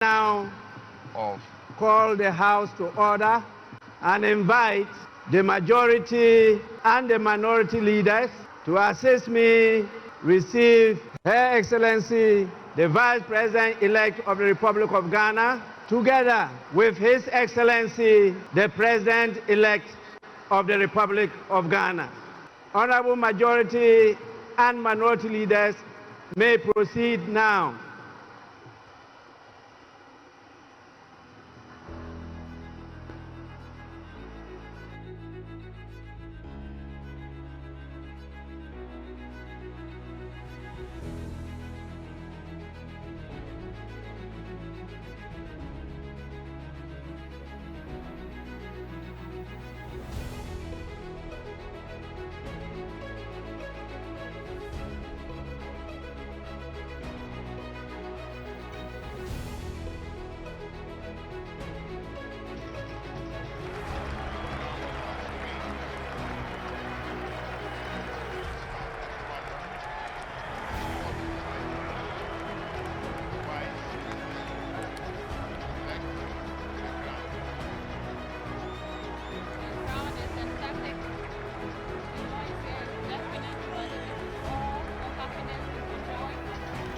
Now call the House to order and invite the majority and the minority leaders to assist me receive Her Excellency, the Vice President-elect of the Republic of Ghana, together with His Excellency, the President-elect of the Republic of Ghana. Honorable majority and minority leaders may proceed now.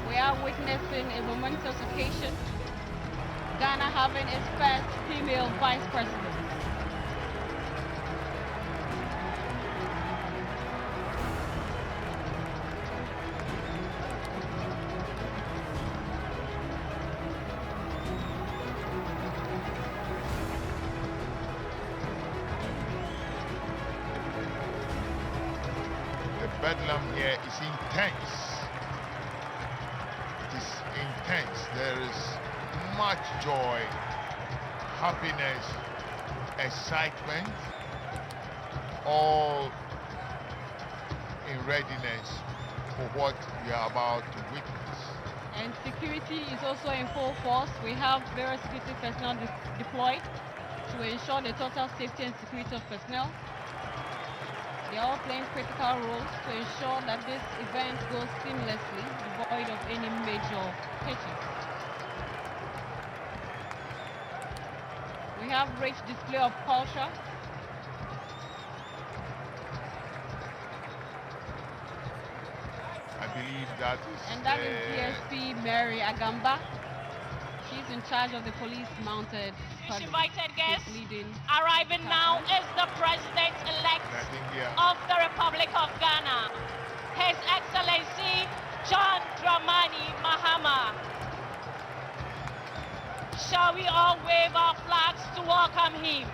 We are witnessing a momentous occasion, Ghana having its first female vice president. The bedlam here is intense. Intense. There is much joy, happiness, excitement, all in readiness for what we are about to witness. And security is also in full force. We have various security personnel deployed to ensure the total safety and security of personnel. They are all playing critical roles to ensure that this event goes seamlessly, devoid of any major hitches. We have rich display of culture. I believe that is... And that is DSP Mary Agamba. She's in charge of the police mounted squadron. Invited guests arriving now is the President-elect of the Republic of Ghana, His Excellency John Dramani Mahama. Shall we all wave our flags to welcome him?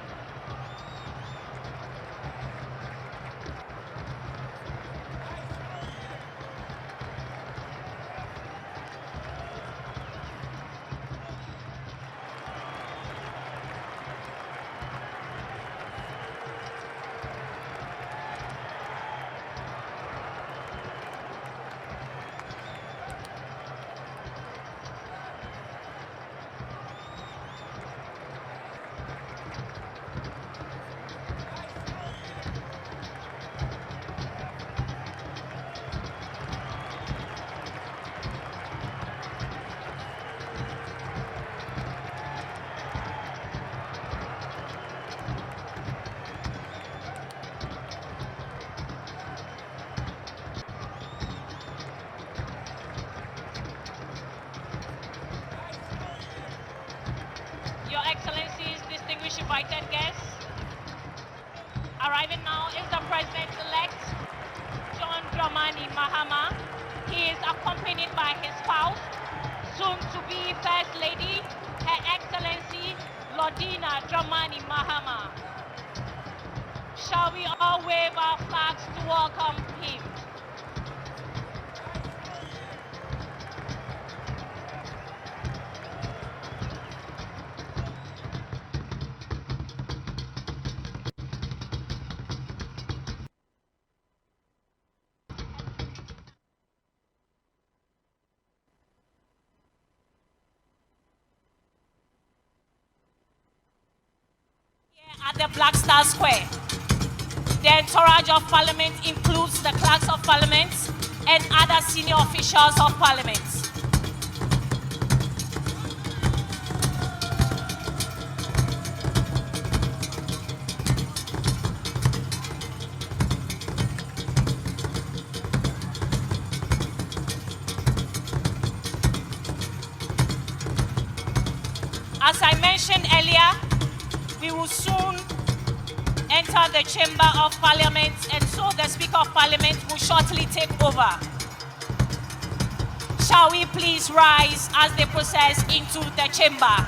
Your Excellencies, distinguished invited guests, arriving now is the President-elect, John Dramani Mahama. He is accompanied by his spouse, soon-to-be First Lady, Her Excellency Lordina Dramani Mahama. Shall we all wave our flags to welcome him? At the Black Star Square. The entourage of Parliament includes the clerks of Parliament and other senior officials of Parliament. As I mentioned earlier, we will soon enter the Chamber of Parliament, and so the Speaker of Parliament will shortly take over. Shall we please rise as they process into the chamber?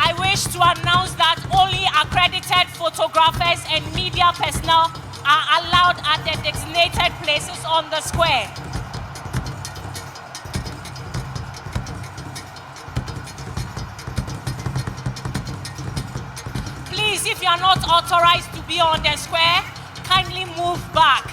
I wish to announce that only accredited photographers and media personnel are allowed at the designated places on the square. Please, if you are not authorized to be on the square, kindly move back.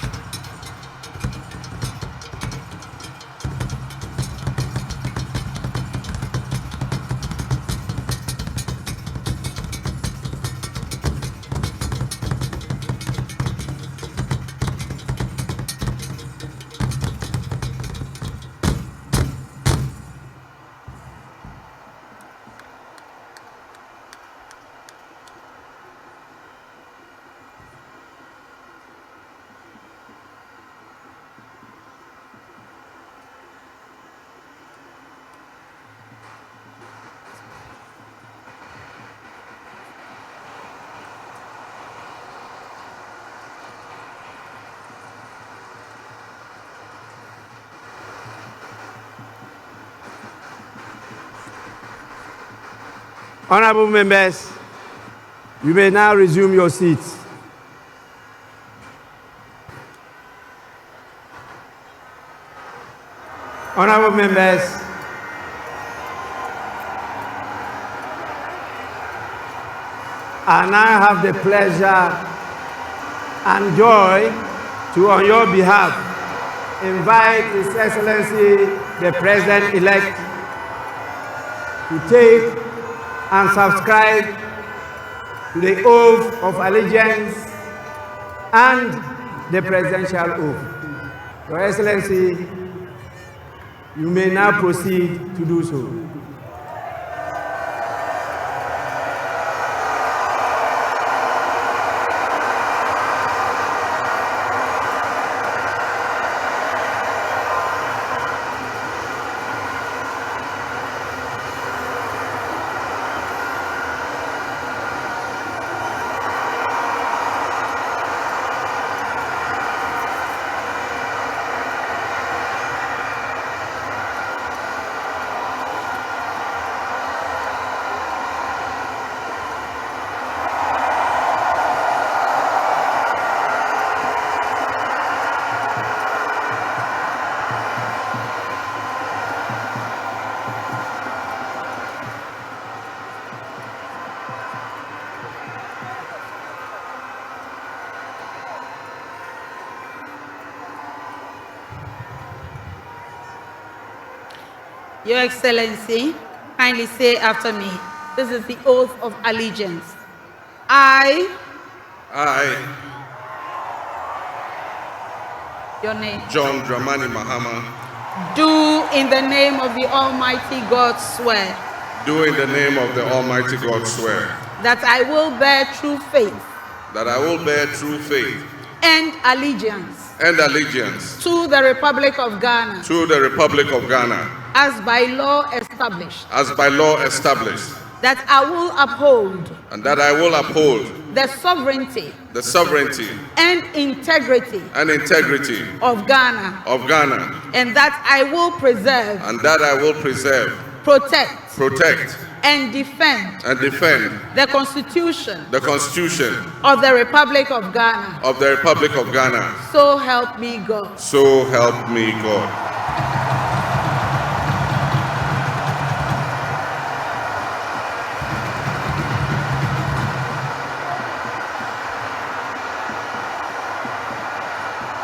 Honorable members, you may now resume your seats. Honorable members, I now have the pleasure and joy to, on your behalf, invite His Excellency, the President-elect, to take and subscribe to the oath of allegiance and the presidential oath. Your Excellency, you may now proceed to do so. Your Excellency, kindly say after me. This is the oath of allegiance. I, your name, John Dramani Mahama, do in the name of the Almighty God swear. Do in the name of the Almighty God swear. That I will bear true faith. That I will bear true faith. And allegiance. And allegiance. To the Republic of Ghana. To the Republic of Ghana. As by law established. As by law established. That I will uphold. And that I will uphold. The sovereignty. The sovereignty. And integrity. And integrity. Of Ghana. Of Ghana. And that I will preserve. And that I will preserve. Protect. Protect. And defend. And defend. The Constitution. The Constitution. Of the Republic of Ghana. Of the Republic of Ghana. So help me God. So help me God.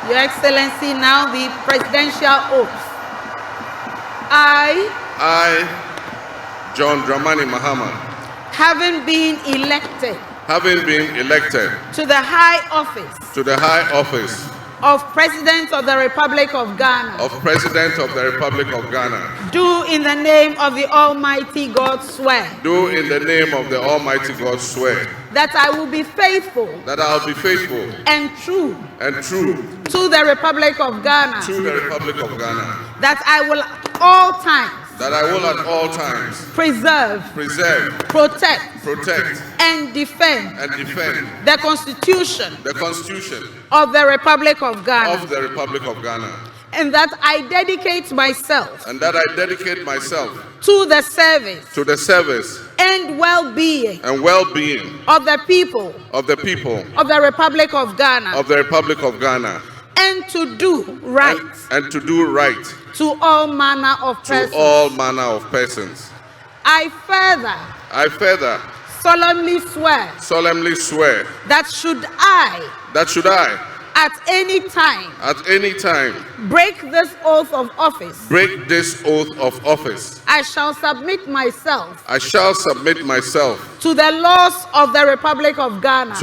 Your Excellency, now the presidential oath. I, John Dramani Mahama, having been elected to the to the high office of President of the Republic of Ghana, of President of the Republic of Ghana, do in the name of the Almighty God swear do in the name of the Almighty God swear that I will be faithful that I will be faithful and true and true to the Republic of Ghana, to the Republic of Ghana, that I will at all times that I will at all times preserve, protect, and defend the Constitution of the Republic of Ghana, and that I dedicate myself to the service and well-being of the people of the Republic of Ghana, and to do right to all manner of persons. I further solemnly swear that should I at any time break this oath of office, I shall submit myself to the laws of the Republic of Ghana,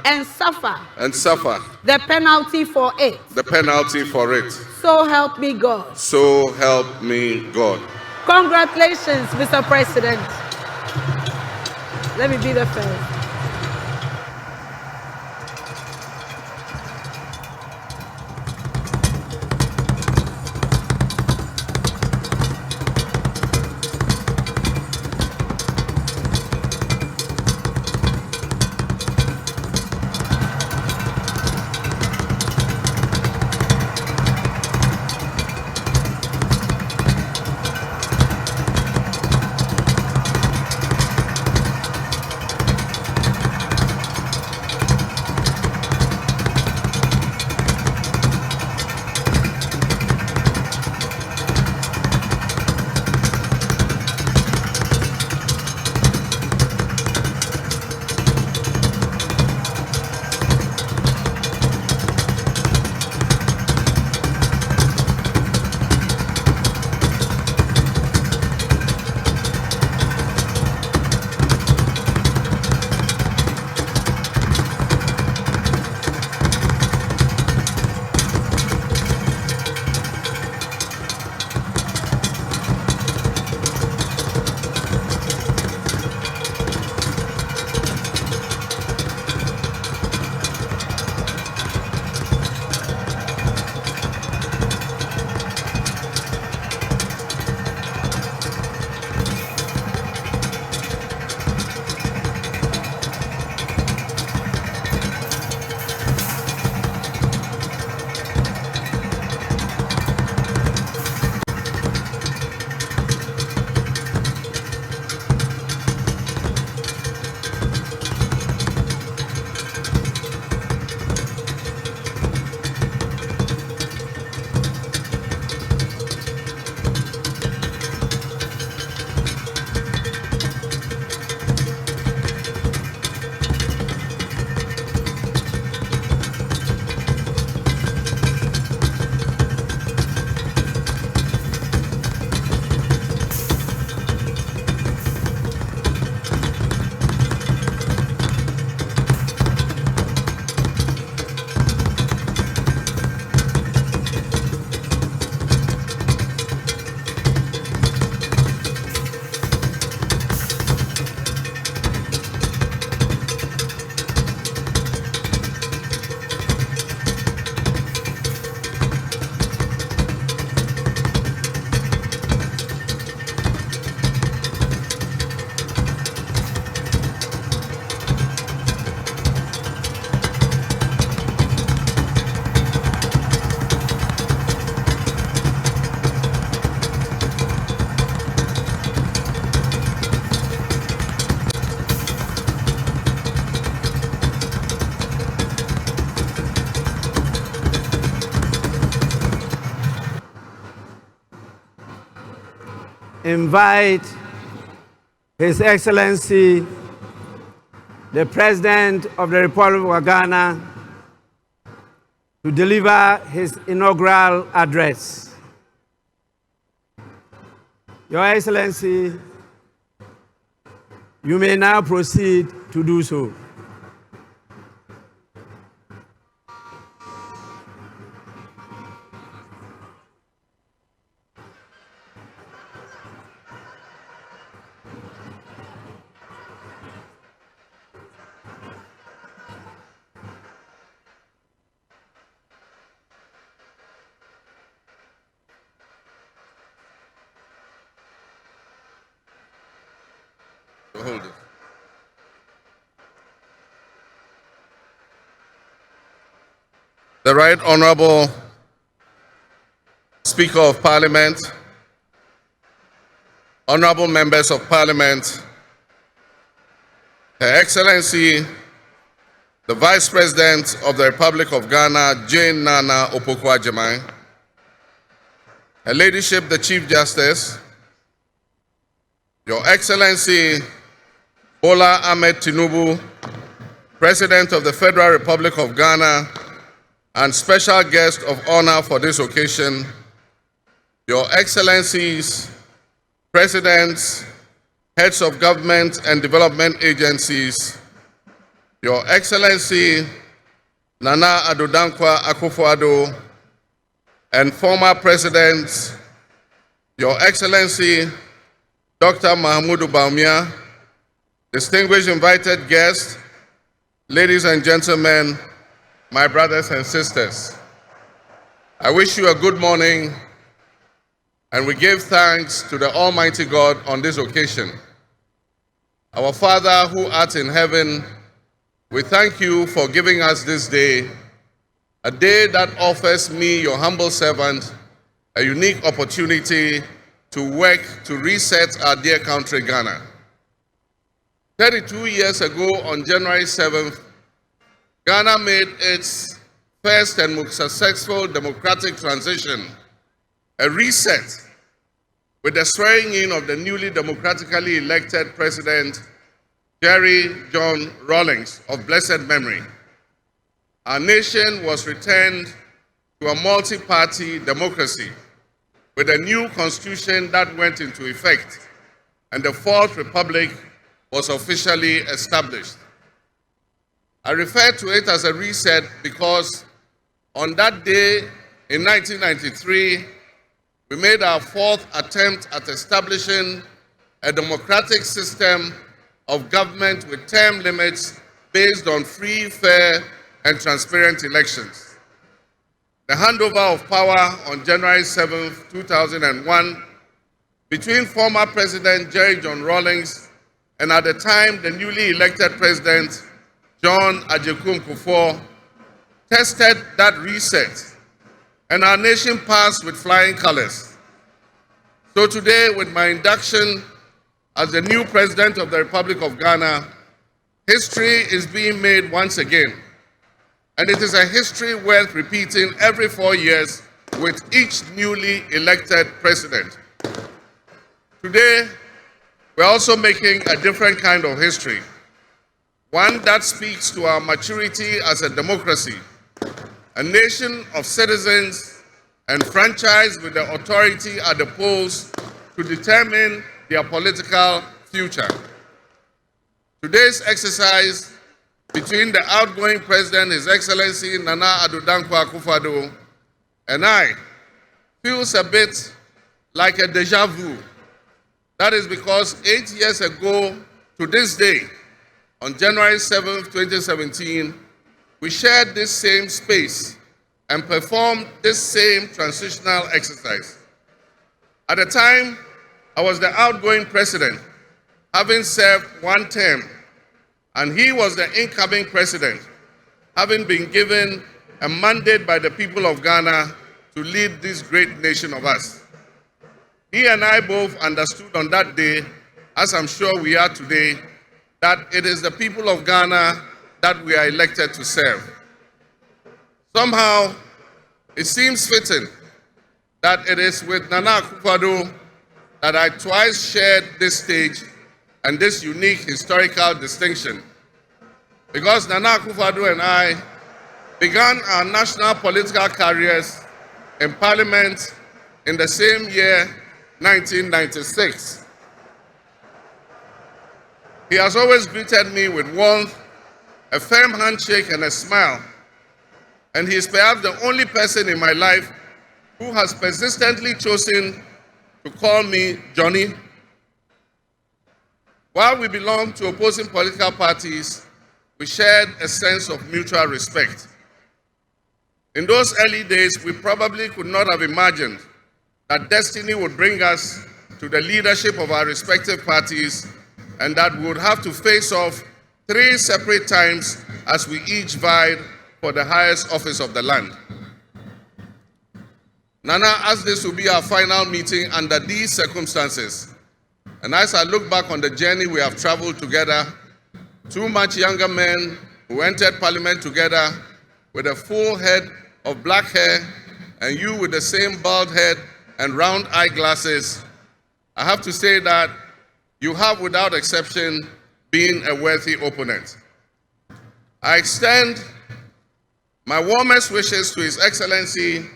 and suffer the penalty for it. So help me God. Congratulations, Mr. President. Let me be the first. invite His Excellency, the President of the Republic of Ghana, to deliver his inaugural address. Your Excellency, you may now proceed to do so. hold it. The Right Honorable Speaker of Parliament, Honorable Members of Parliament, Her Excellency, the Vice President of the Republic of Ghana, Jane Nana Opoku-Agyeman, Her Ladyship, the Chief Justice, Your Excellency, Bola Ahmed Tinubu, President of the Federal Republic of Ghana, and special guest of honor for this occasion, Your Excellencies, Presidents, Heads of Government and Development Agencies, Your Excellency Nana Addo Dankwa Akufo-Addo, and former Presidents, Your Excellency Dr. Mahamudu Bawumia, distinguished invited guests, ladies and gentlemen, my brothers and sisters. I wish you a good morning, and we give thanks to the Almighty God on this occasion. Our Father who art in heaven, we thank you for giving us this day, a day that offers me, your humble servant, a unique opportunity to work to reset our dear country, Ghana. 32 years ago, on January 7th, Ghana made its first and most successful democratic transition, a reset, with the swearing in of the newly democratically elected President, Jerry John Rawlings, of blessed memory. Our nation was returned to a multi-party democracy with a new constitution that went into effect, and the Fourth Republic was officially established. I refer to it as a reset because on that day in 1993, we made our fourth attempt at establishing a democratic system of government with term limits based on free, fair, and transparent elections. The handover of power on January 7, 2001, between former President Jerry John Rawlings and at the time the newly elected President John Agyekum Kufuor, tested that reset, and our nation passed with flying colors. So today, with my induction as the new President of the Republic of Ghana, history is being made once again. And it is a history worth repeating every 4 years with each newly elected president. Today, we're also making a different kind of history, one that speaks to our maturity as a democracy, a nation of citizens enfranchised with the authority at the polls to determine their political future. Today's exercise between the outgoing President, His Excellency Nana Addo Dankwa Akufo-Addo, and I feels a bit like a deja vu. That is because 8 years ago to this day, on January 7, 2017, we shared this same space and performed this same transitional exercise. At the time, I was the outgoing president, having served one term, and he was the incoming president, having been given a mandate by the people of Ghana to lead this great nation of us. He and I both understood on that day, as I'm sure we are today, that it is the people of Ghana that we are elected to serve. Somehow, it seems fitting that it is with Nana Akufo-Addo that I twice shared this stage and this unique historical distinction. Because Nana Akufo-Addo and I began our national political careers in Parliament in the same year, 1996. He has always greeted me with warmth, a firm handshake, and a smile. And he is perhaps the only person in my life who has persistently chosen to call me Johnny. While we belong to opposing political parties, we shared a sense of mutual respect. In those early days, we probably could not have imagined that destiny would bring us to the leadership of our respective parties and that we would have to face off 3 separate times as we each vied for the highest office of the land. Nana, as this will be our final meeting under these circumstances, and as I look back on the journey we have traveled together, 2 much younger men who entered Parliament together with a full head of black hair, and you with the same bald head and round eyeglasses, I have to say that you have, without exception, been a worthy opponent. I extend my warmest wishes to His Excellency,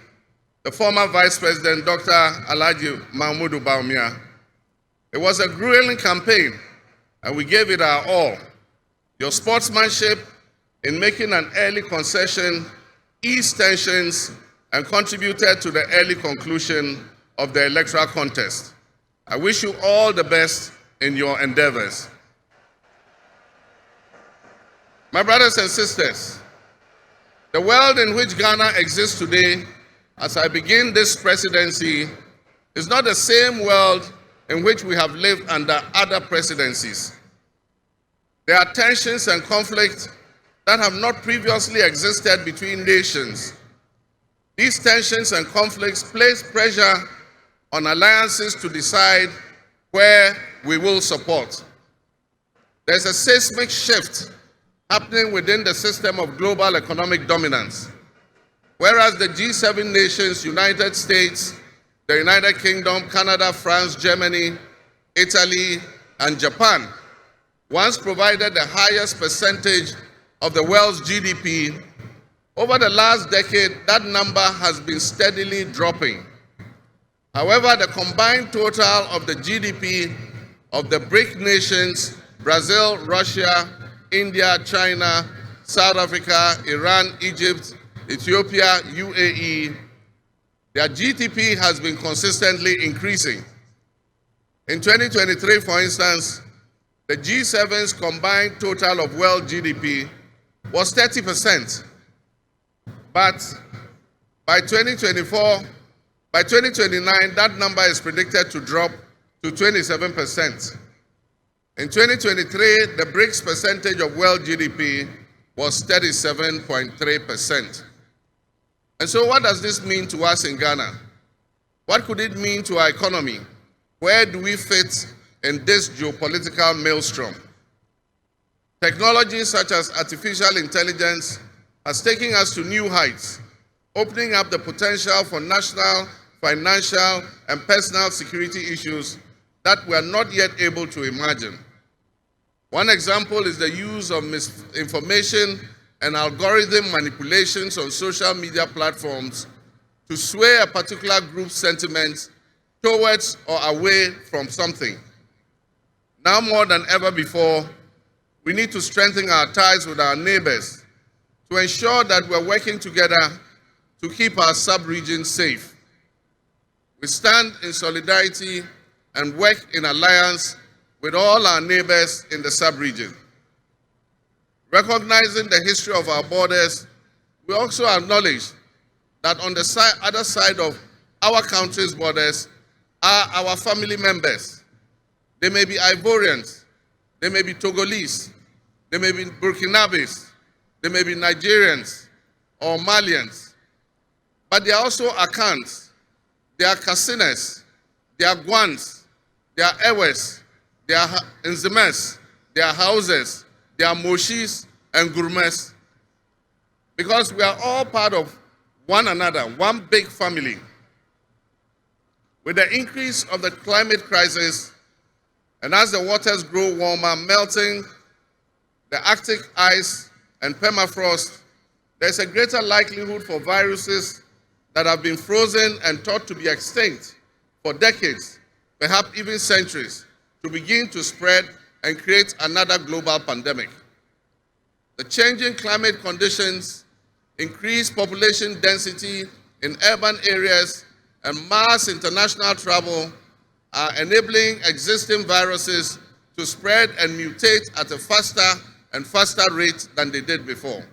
the former Vice President, Dr. Alhaji Mahmudu Bawumia. It was a grueling campaign, and we gave it our all. Your sportsmanship in making an early concession eased tensions and contributed to the early conclusion of the electoral contest. I wish you all the best in your endeavors. My brothers and sisters, the world in which Ghana exists today, as I begin this presidency, is not the same world in which we have lived under other presidencies. There are tensions and conflicts that have not previously existed between nations. These tensions and conflicts place pressure on alliances to decide where we will support. There's a seismic shift happening within the system of global economic dominance. Whereas the G7 nations, United States, the United Kingdom, Canada, France, Germany, Italy, and Japan once provided the highest percentage of the world's GDP, over the last decade, that number has been steadily dropping. However, the combined total of the GDP of the BRIC nations, Brazil, Russia, India, China, South Africa, Iran, Egypt, Ethiopia, UAE, their GDP has been consistently increasing. In 2023, for instance, the G7's combined total of world GDP was 30%. But by 2029, that number is predicted to drop to 27%. In 2023, the BRICS percentage of world GDP was 37.3%. And so what does this mean to us in Ghana? What could it mean to our economy? Where do we fit in this geopolitical maelstrom? Technology such as artificial intelligence has taken us to new heights, opening up the potential for national, financial, and personal security issues that we are not yet able to imagine. One example is the use of misinformation and algorithm manipulations on social media platforms to sway a particular group's sentiments towards or away from something. Now more than ever before, we need to strengthen our ties with our neighbors to ensure that we're working together to keep our sub-region safe. We stand in solidarity and work in alliance with all our neighbors in the sub-region. Recognizing the history of our borders, we also acknowledge that on the other side of our country's borders are our family members. They may be Ivorians, they may be Togolese, they may be Burkinabes, they may be Nigerians or Malians, but they are also Akans, they are Kasinas, they are Gwans, they are Ewes, they are Nzemes, they are Hauses, they are Moshis and Gurmes, because we are all part of one another, one big family. With the increase of the climate crisis, and as the waters grow warmer, melting the Arctic ice and permafrost, there's a greater likelihood for viruses that have been frozen and thought to be extinct for decades, perhaps even centuries, to begin to spread and create another global pandemic. The changing climate conditions, increased population density in urban areas, and mass international travel are enabling existing viruses to spread and mutate at a faster and faster rate than they did before.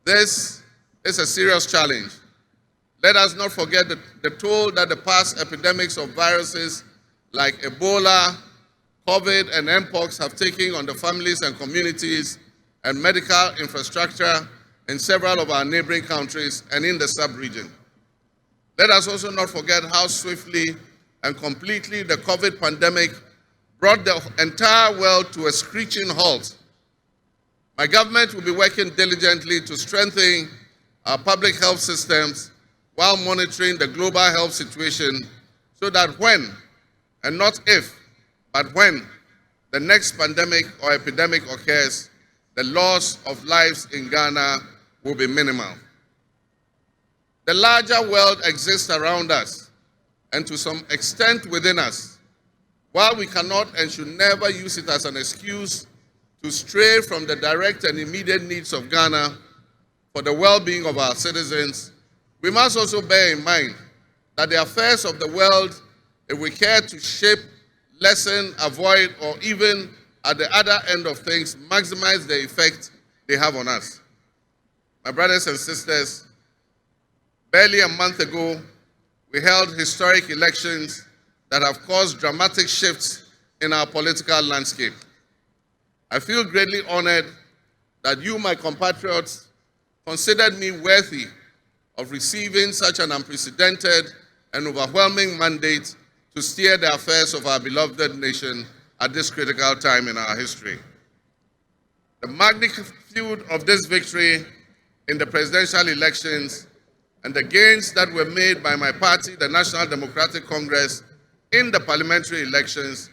This is a serious challenge. Let us not forget the toll that the past epidemics of viruses like Ebola, COVID and mpox have taken on the families and communities and medical infrastructure in several of our neighboring countries and in the sub-region. Let us also not forget how swiftly and completely the COVID pandemic brought the entire world to a screeching halt. My government will be working diligently to strengthen our public health systems while monitoring the global health situation so that when, and not if, but when the next pandemic or epidemic occurs, the loss of lives in Ghana will be minimal. The larger world exists around us and to some extent within us. While we cannot and should never use it as an excuse to stray from the direct and immediate needs of Ghana for the well-being of our citizens, we must also bear in mind that the affairs of the world, if we care to shape, lessen, avoid, or even at the other end of things, maximize the effect they have on us. My brothers and sisters, barely a month ago, we held historic elections that have caused dramatic shifts in our political landscape. I feel greatly honored that you, my compatriots, considered me worthy of receiving such an unprecedented and overwhelming mandate to steer the affairs of our beloved nation at this critical time in our history. The magnitude of this victory in the presidential elections and the gains that were made by my party, the National Democratic Congress, in the parliamentary elections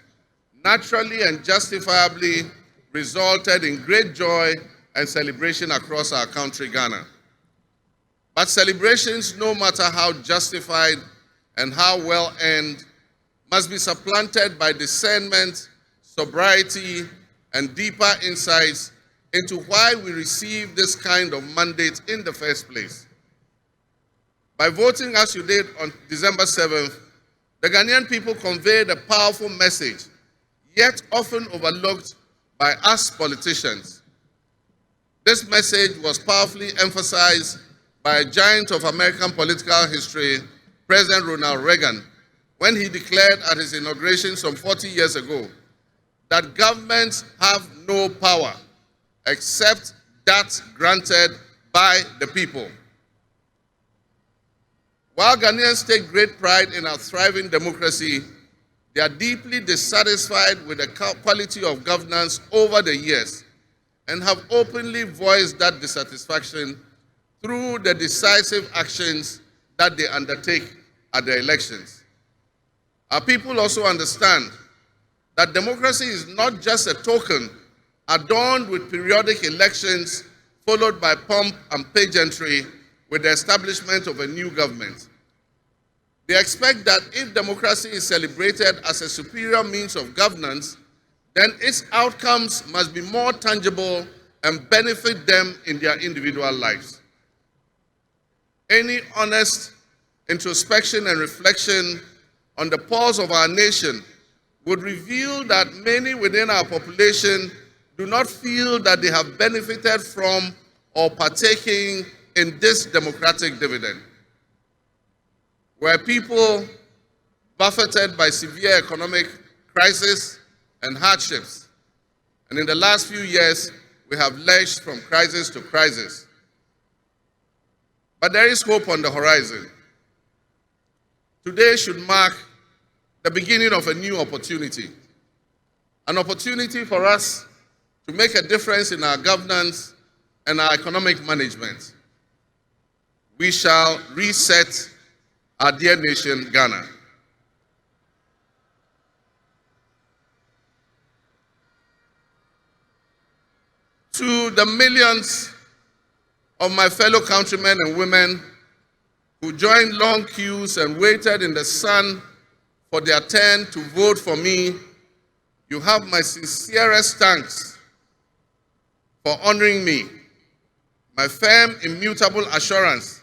naturally and justifiably resulted in great joy and celebration across our country, Ghana. But celebrations, no matter how justified and how well earned, must be supplanted by discernment, sobriety, and deeper insights into why we received this kind of mandate in the first place. By voting as you did on December 7th, the Ghanaian people conveyed a powerful message, yet often overlooked by us politicians. This message was powerfully emphasized by a giant of American political history, President Ronald Reagan, when he declared at his inauguration some 40 years ago that governments have no power except that granted by the people. While Ghanaians take great pride in our thriving democracy, they are deeply dissatisfied with the quality of governance over the years and have openly voiced that dissatisfaction through the decisive actions that they undertake at the elections. Our people also understand that democracy is not just a token adorned with periodic elections followed by pomp and pageantry with the establishment of a new government. They expect that if democracy is celebrated as a superior means of governance, then its outcomes must be more tangible and benefit them in their individual lives. Any honest introspection and reflection on the pulse of our nation would reveal that many within our population do not feel that they have benefited from or partaking in this democratic dividend. We're people buffeted by severe economic crisis and hardships, and in the last few years, we have lurched from crisis to crisis. But there is hope on the horizon. Today should mark the beginning of a new opportunity, an opportunity for us to make a difference in our governance and our economic management. We shall reset our dear nation, Ghana. To the millions of my fellow countrymen and women who joined long queues and waited in the sun for their turn to vote for me, you have my sincerest thanks for honoring me. My firm, immutable assurance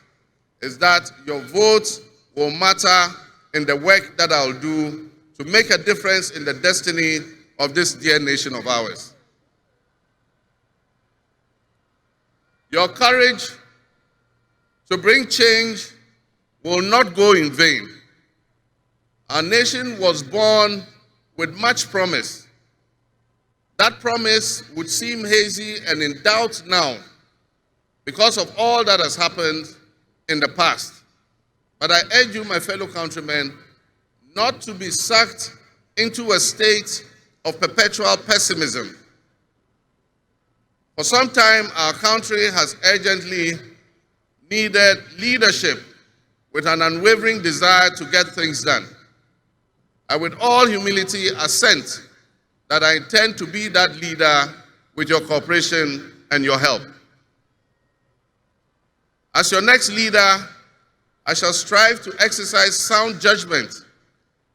is that your vote will matter in the work that I'll do to make a difference in the destiny of this dear nation of ours. Your courage to bring change will not go in vain. Our nation was born with much promise, That promise would seem hazy and in doubt now because of all that has happened in the past. But I urge you, my fellow countrymen, not to be sucked into a state of perpetual pessimism. For some time, our country has urgently needed leadership with an unwavering desire to get things done. I, with all humility, assent that I intend to be that leader with your cooperation and your help. As your next leader, I shall strive to exercise sound judgment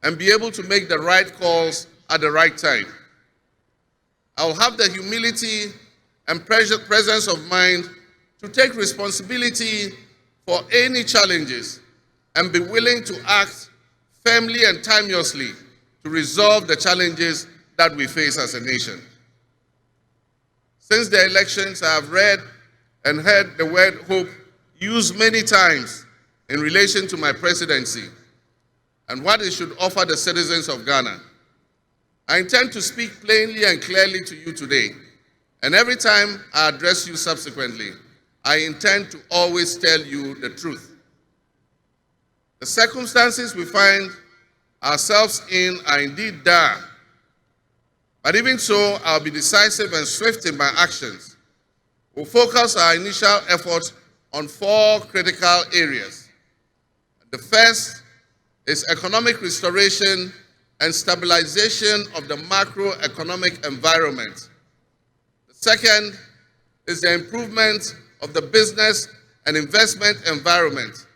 and be able to make the right calls at the right time. I will have the humility and presence of mind to take responsibility for any challenges and be willing to act firmly and timeously to resolve the challenges that we face as a nation. Since the elections, I have read and heard the word hope used many times in relation to my presidency and what it should offer the citizens of Ghana. I intend to speak plainly and clearly to you today, and every time I address you subsequently, I intend to always tell you the truth. The circumstances we find ourselves in are indeed dire, but even so, I'll be decisive and swift in my actions. We'll focus our initial efforts on 4 critical areas. The first is economic restoration and stabilization of the macroeconomic environment. The second is the improvement of the business and investment environment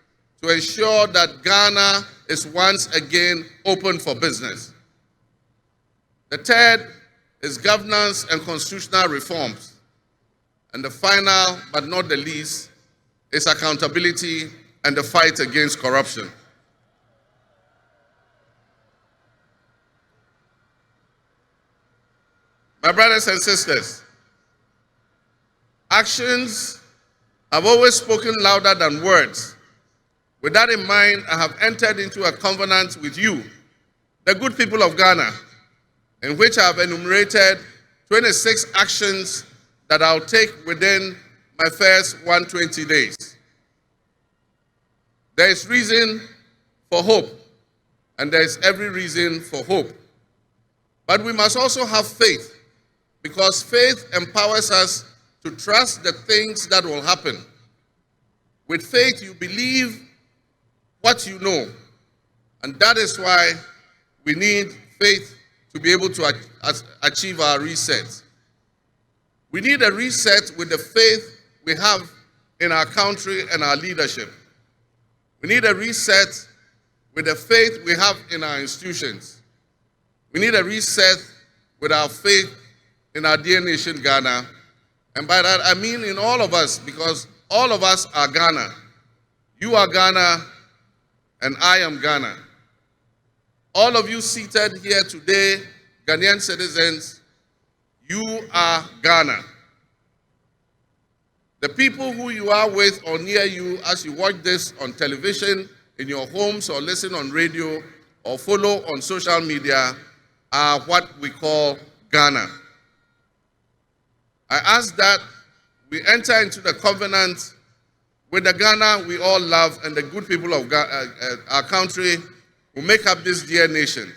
to ensure that Ghana is once again open for business. The third is governance and constitutional reforms. And the final, but not the least, is accountability and the fight against corruption. My brothers and sisters, actions have always spoken louder than words. With that in mind, I have entered into a covenant with you, the good people of Ghana, in which I have enumerated 26 actions that I'll take within my first 120 days. There is reason for hope, and there is every reason for hope. But we must also have faith, because faith empowers us to trust the things that will happen. With faith, you believe what you know, and that is why we need faith to be able to achieve our reset. We need a reset with the faith we have in our country and our leadership. We need a reset with the faith we have in our institutions. We need a reset with our faith in our dear nation, Ghana. And by that, I mean in all of us, because all of us are Ghana. You are Ghana, and I am Ghana. All of you seated here today, Ghanaian citizens, you are Ghana. The people who you are with or near you as you watch this on television, in your homes, or listen on radio, or follow on social media are what we call Ghana. I ask that we enter into the covenant with the Ghana we all love and the good people of our country who make up this dear nation.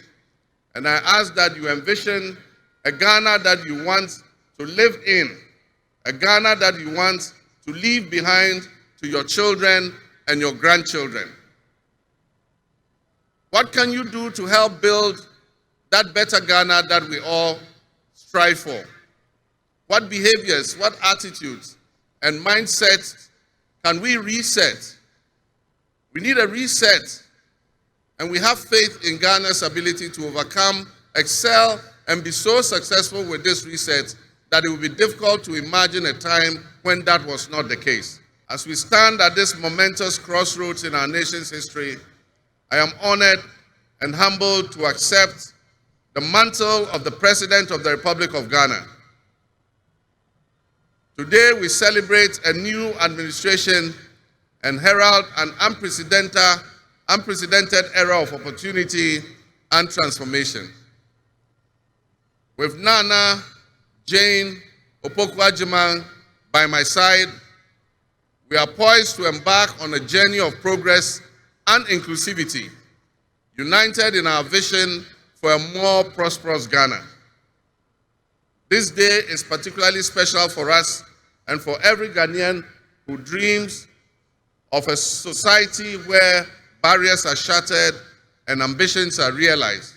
And I ask that you envision a Ghana that you want to live in, a Ghana that you want to leave behind to your children and your grandchildren. What can you do to help build that better Ghana that we all strive for? What behaviors, what attitudes, and mindsets can we reset? We need a reset, and we have faith in Ghana's ability to overcome, excel, and be so successful with this reset that it will be difficult to imagine a time when that was not the case. As we stand at this momentous crossroads in our nation's history, I am honored and humbled to accept the mantle of the President of the Republic of Ghana. Today, we celebrate a new administration and herald an unprecedented era of opportunity and transformation. With Nana Jane Opoku-Agyeman by my side, we are poised to embark on a journey of progress and inclusivity, united in our vision for a more prosperous Ghana. This day is particularly special for us and for every Ghanaian who dreams of a society where barriers are shattered and ambitions are realized.